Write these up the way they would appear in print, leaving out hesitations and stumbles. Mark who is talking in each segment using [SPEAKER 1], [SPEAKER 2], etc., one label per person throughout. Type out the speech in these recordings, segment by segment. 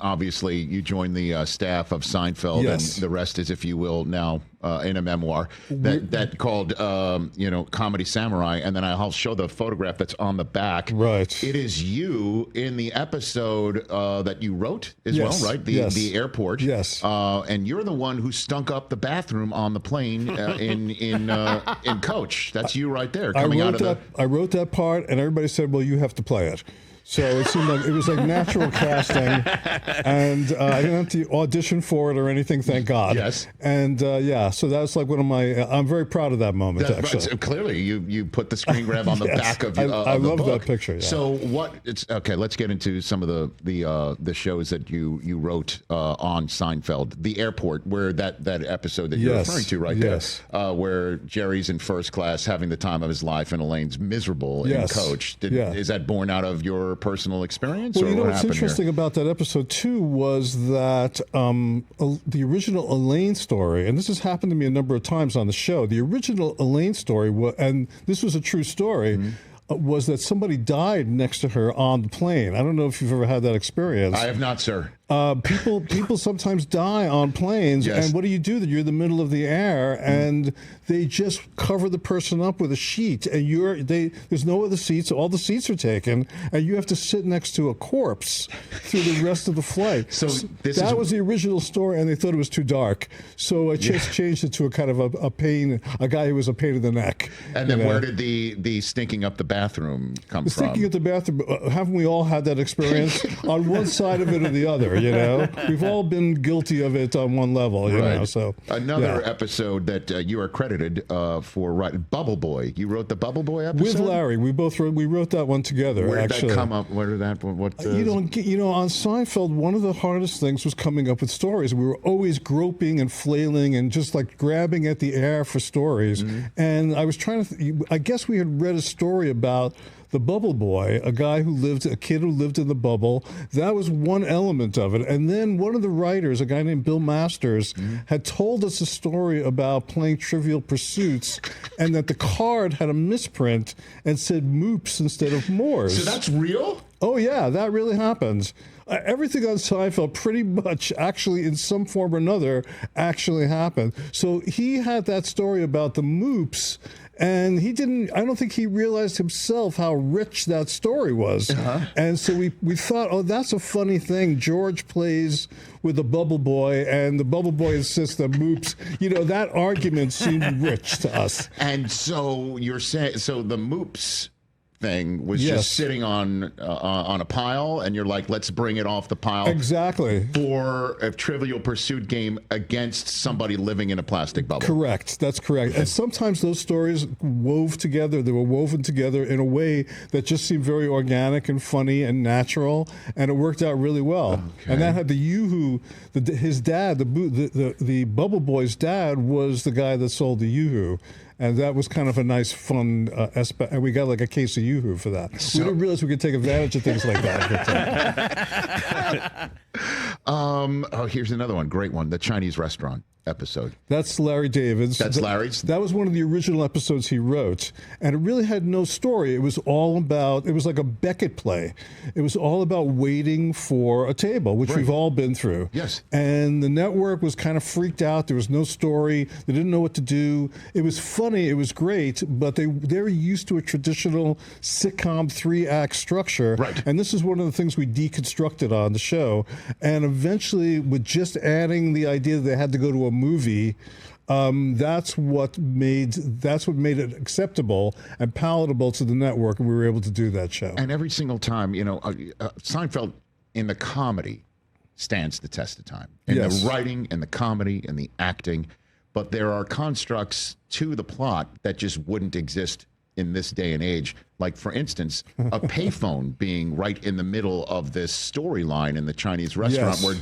[SPEAKER 1] obviously you joined the staff of Seinfeld,
[SPEAKER 2] Yes.
[SPEAKER 1] and the rest is, if you will, now in a memoir that called Comedy Samurai, and then I'll show the photograph that's on the back.
[SPEAKER 2] Right.
[SPEAKER 1] It is you in the episode that you wrote as
[SPEAKER 2] Yes.
[SPEAKER 1] well, right? The airport.
[SPEAKER 2] Yes.
[SPEAKER 1] And you're the one who stunk up the bathroom on the plane in Coach. That's you right there.
[SPEAKER 2] I wrote that part, and everybody said, "Well, you have to play it." So it seemed like it was like natural casting, and I didn't have to audition for it or anything. Thank God.
[SPEAKER 1] Yes.
[SPEAKER 2] And so that's like one of my. I'm very proud of that moment. Actually,
[SPEAKER 1] right. Clearly, you put the screen grab on the back of.
[SPEAKER 2] I
[SPEAKER 1] the
[SPEAKER 2] love
[SPEAKER 1] book.
[SPEAKER 2] that picture. Yeah.
[SPEAKER 1] So what? It's okay. Let's get into some of the shows that you wrote on Seinfeld. The airport, where that episode that you're referring to right there, where Jerry's in first class having the time of his life, and Elaine's miserable in Coach. Is that born out of your personal experience?
[SPEAKER 2] Well,
[SPEAKER 1] or what
[SPEAKER 2] what's interesting about that episode too was that the original Elaine story, and this has happened to me a number of times on the show. The original Elaine story, and this was a true story. Was that somebody died next to her on the plane? I don't know if you've ever had that experience.
[SPEAKER 1] I have not, sir.
[SPEAKER 2] People sometimes die on planes, and what do? You're in the middle of the air, and they just cover the person up with a sheet, and there's no other seats. All the seats are taken, and you have to sit next to a corpse through the rest of the flight.
[SPEAKER 1] So
[SPEAKER 2] that was the original story, and they thought it was too dark, so I just changed it to a kind of a guy who was a pain in the neck.
[SPEAKER 1] And then where did the stinking up the bathroom come from?
[SPEAKER 2] Stinking up the bathroom. Haven't we all had that experience on one side of it or the other? We've all been guilty of it on one level. You know. So
[SPEAKER 1] another episode that you are credited for writing, Bubble Boy. You wrote the Bubble Boy episode
[SPEAKER 2] with Larry. We wrote that one together.
[SPEAKER 1] Where did
[SPEAKER 2] actually.
[SPEAKER 1] that come up? Where did that? What?
[SPEAKER 2] On Seinfeld, one of the hardest things was coming up with stories. We were always groping and flailing and just like grabbing at the air for stories. And I was trying to. I guess we had read a story about the Bubble Boy, a kid who lived in the bubble. That was one element of it. And then one of the writers, a guy named Bill Masters, had told us a story about playing Trivial Pursuits, and that the card had a misprint and said Moops instead of Moors.
[SPEAKER 1] So that's real?
[SPEAKER 2] Oh, yeah, that really happens. Everything on Seinfeld pretty much actually in some form or another actually happened. So he had that story about the Moops, and I don't think he realized himself how rich that story was. And so we thought, oh, that's a funny thing. George plays with the Bubble Boy, and the Bubble Boy insists that Moops, that argument seemed rich to us.
[SPEAKER 1] And so you're saying, the Moops thing was just sitting on a pile, and you're like, let's bring it off the pile.
[SPEAKER 2] Exactly.
[SPEAKER 1] For a Trivial Pursuit game against somebody living in a plastic bubble.
[SPEAKER 2] Correct. That's correct. And sometimes those stories they were woven together in a way that just seemed very organic and funny and natural, and it worked out really well. Okay. And that had the Yoo-Hoo, his dad, the Bubble Boy's dad was the guy that sold the Yoo-Hoo. And that was kind of a nice, fun aspect. And we got like a case of Yoo-Hoo for that. We didn't realize we could take advantage of things like that.
[SPEAKER 1] Here's another one. Great one. The Chinese restaurant episode.
[SPEAKER 2] That's Larry David's.
[SPEAKER 1] That's Larry's?
[SPEAKER 2] That was one of the original episodes he wrote. And it really had no story. It was like a Beckett play. It was all about waiting for a table, which we've all been through.
[SPEAKER 1] Yes.
[SPEAKER 2] And the network was kind of freaked out. There was no story. They didn't know what to do. It was funny. It was great. But they're used to a traditional sitcom 3-act structure.
[SPEAKER 1] Right.
[SPEAKER 2] And this is one of the things we deconstructed on the show. And eventually, with just adding the idea that they had to go to a movie, that's what made it acceptable and palatable to the network, and we were able to do that show.
[SPEAKER 1] And every single time, Seinfeld in the comedy stands the test of time. In the writing, and the comedy, and the acting, but there are constructs to the plot that just wouldn't exist in this day and age. Like, for instance, a payphone being right in the middle of this storyline in the Chinese restaurant where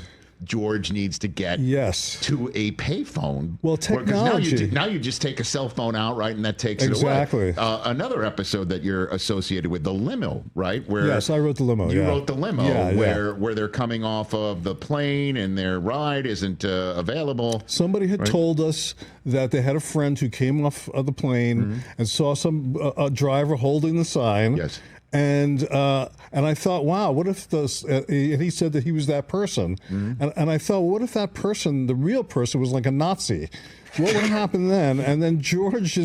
[SPEAKER 1] George needs to get to a payphone.
[SPEAKER 2] Well, technology.
[SPEAKER 1] Now you just take a cell phone out, right, and that takes it
[SPEAKER 2] away.
[SPEAKER 1] Another episode that you're associated with, the Limo, right? Where
[SPEAKER 2] I wrote the Limo.
[SPEAKER 1] You wrote the Limo, where they're coming off of the plane and their ride isn't available.
[SPEAKER 2] Somebody had told us that they had a friend who came off of the plane and saw a driver holding the sign.
[SPEAKER 1] Yes.
[SPEAKER 2] And I thought, wow, what if this? And he said that he was that person, and I thought, what if that person, the real person, was like a Nazi? What would happen then? And then George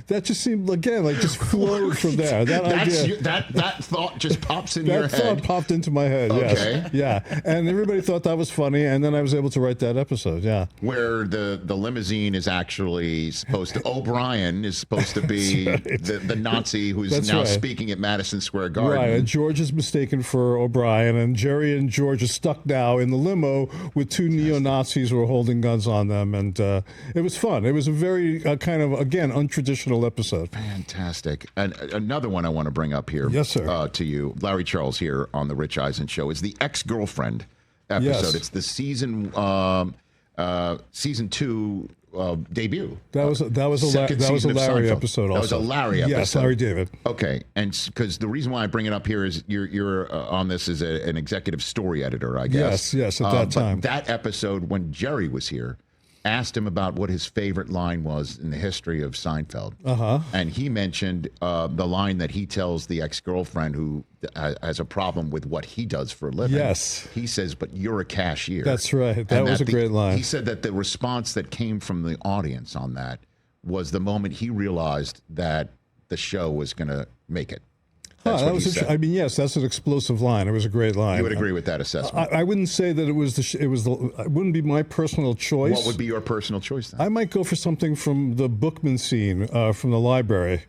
[SPEAKER 2] that just seemed, again, like just flowed from there.
[SPEAKER 1] That thought just pops in your head.
[SPEAKER 2] That thought popped into my head,
[SPEAKER 1] okay.
[SPEAKER 2] Yes. Yeah. And everybody thought that was funny, and then I was able to write that episode, yeah.
[SPEAKER 1] Where the limousine is actually supposed to, O'Brien is supposed to be the Nazi who's now speaking at Madison Square Garden.
[SPEAKER 2] Right, and George is mistaken for O'Brien, and Jerry and George are stuck now in the limo with two neo-Nazis who are holding guns on them, and it was fun. It was a very kind of, again, untraditional episode.
[SPEAKER 1] Fantastic. And another one I want to bring up here,
[SPEAKER 2] yes, sir.
[SPEAKER 1] To you, Larry Charles here on the Rich Eisen Show, is the ex-girlfriend episode.
[SPEAKER 2] Yes.
[SPEAKER 1] It's the season 2 debut.
[SPEAKER 2] That was a Larry episode. Also,
[SPEAKER 1] that was a Larry episode.
[SPEAKER 2] Yes, Larry David.
[SPEAKER 1] Okay, and because the reason why I bring it up here is you're on this as an executive story editor, I guess.
[SPEAKER 2] Yes, at that time.
[SPEAKER 1] But that episode when Jerry was here, asked him about what his favorite line was in the history of Seinfeld. And he mentioned the line that he tells the ex-girlfriend who has a problem with what he does for a living.
[SPEAKER 2] Yes.
[SPEAKER 1] He says, but you're a cashier.
[SPEAKER 2] That's right. That was a great line.
[SPEAKER 1] He said that the response that came from the audience on that was the moment he realized that the show was going to make it. That's what he said.
[SPEAKER 2] I mean, yes, that's an explosive line. It was a great line.
[SPEAKER 1] You would agree with that assessment?
[SPEAKER 2] I wouldn't say that it wouldn't be my personal choice.
[SPEAKER 1] What would be your personal choice then?
[SPEAKER 2] I might go for something from the Bookman scene from the library,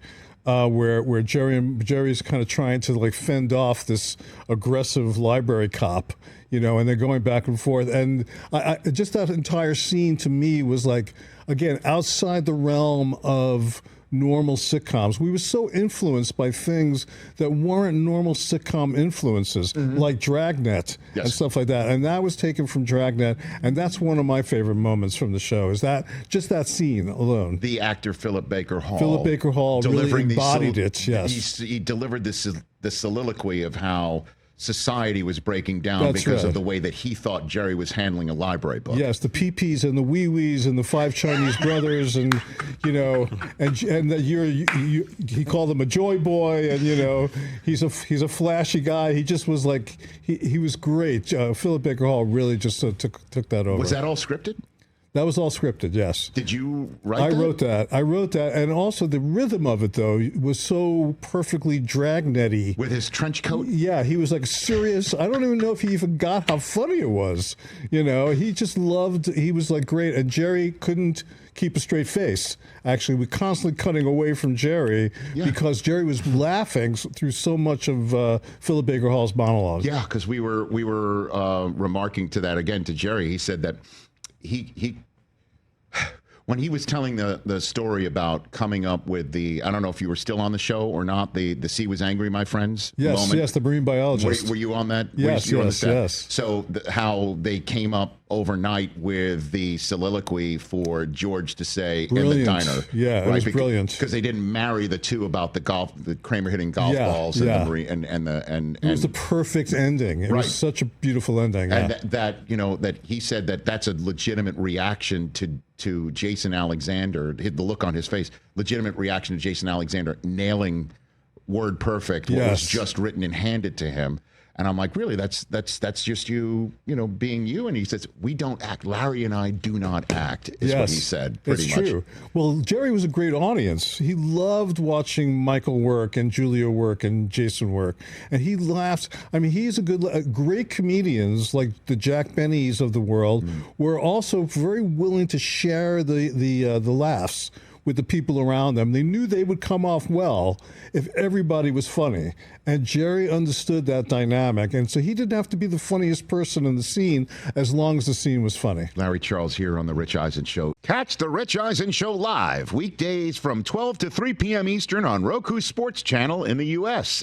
[SPEAKER 2] where Jerry's kind of trying to like fend off this aggressive library cop, and they're going back and forth. And I just that entire scene to me was like, again, outside the realm of normal sitcoms. We were so influenced by things that weren't normal sitcom influences, like Dragnet and stuff like that. And that was taken from Dragnet, and that's one of my favorite moments from the show. Is that just that scene alone?
[SPEAKER 1] The actor Philip Baker Hall.
[SPEAKER 2] Philip Baker Hall really embodied it. Yes,
[SPEAKER 1] he delivered the soliloquy of how society was breaking down because of the way that he thought Jerry was handling a library book.
[SPEAKER 2] Yes, the pee-pees and the wee-wees and the five Chinese brothers, and and he called him a joy boy, and he's a flashy guy. He just was like he was great. Philip Baker Hall really just took that over.
[SPEAKER 1] Was that all scripted?
[SPEAKER 2] That was all scripted, yes.
[SPEAKER 1] Did you write that?
[SPEAKER 2] I wrote that. And also the rhythm of it, though, was so perfectly Dragnet-y.
[SPEAKER 1] With his trench coat?
[SPEAKER 2] Yeah, he was like serious. I don't even know if he even got how funny it was. He just he was like great. And Jerry couldn't keep a straight face. Actually, we constantly cutting away from Jerry because Jerry was laughing through so much of Philip Baker Hall's monologue.
[SPEAKER 1] Yeah, because we were remarking to that again to Jerry. He said that he when he was telling the story about coming up with I don't know if you were still on the show or not, the sea was angry, my friends.
[SPEAKER 2] Yes,
[SPEAKER 1] moment.
[SPEAKER 2] The marine biologist.
[SPEAKER 1] Were you on that?
[SPEAKER 2] Yes, yes.
[SPEAKER 1] So how they came up overnight with the soliloquy for George to say in the diner.
[SPEAKER 2] Yeah, it was brilliant.
[SPEAKER 1] Because they didn't marry the two about the Kramer hitting golf balls and the marine and it
[SPEAKER 2] was the perfect ending. It was such a beautiful ending.
[SPEAKER 1] And that he said that's a legitimate reaction to Jason Alexander, the look on his face, legitimate reaction to Jason Alexander nailing word perfect what was just written and handed to him. And I'm like, really, that's just you being you. And he says, we don't act. Larry and I do not act, is what he said, pretty much. It's true.
[SPEAKER 2] Well, Jerry was a great audience. He loved watching Michael work and Julia work and Jason work. And he laughs. I mean, he's great comedians like the Jack Bennys of the world were also very willing to share the laughs with the people around them. They knew they would come off well if everybody was funny. And Jerry understood that dynamic. And so he didn't have to be the funniest person in the scene as long as the scene was funny.
[SPEAKER 1] Larry Charles here on The Rich Eisen Show. Catch The Rich Eisen Show live weekdays from 12 to 3 p.m. Eastern on Roku Sports Channel in the U.S.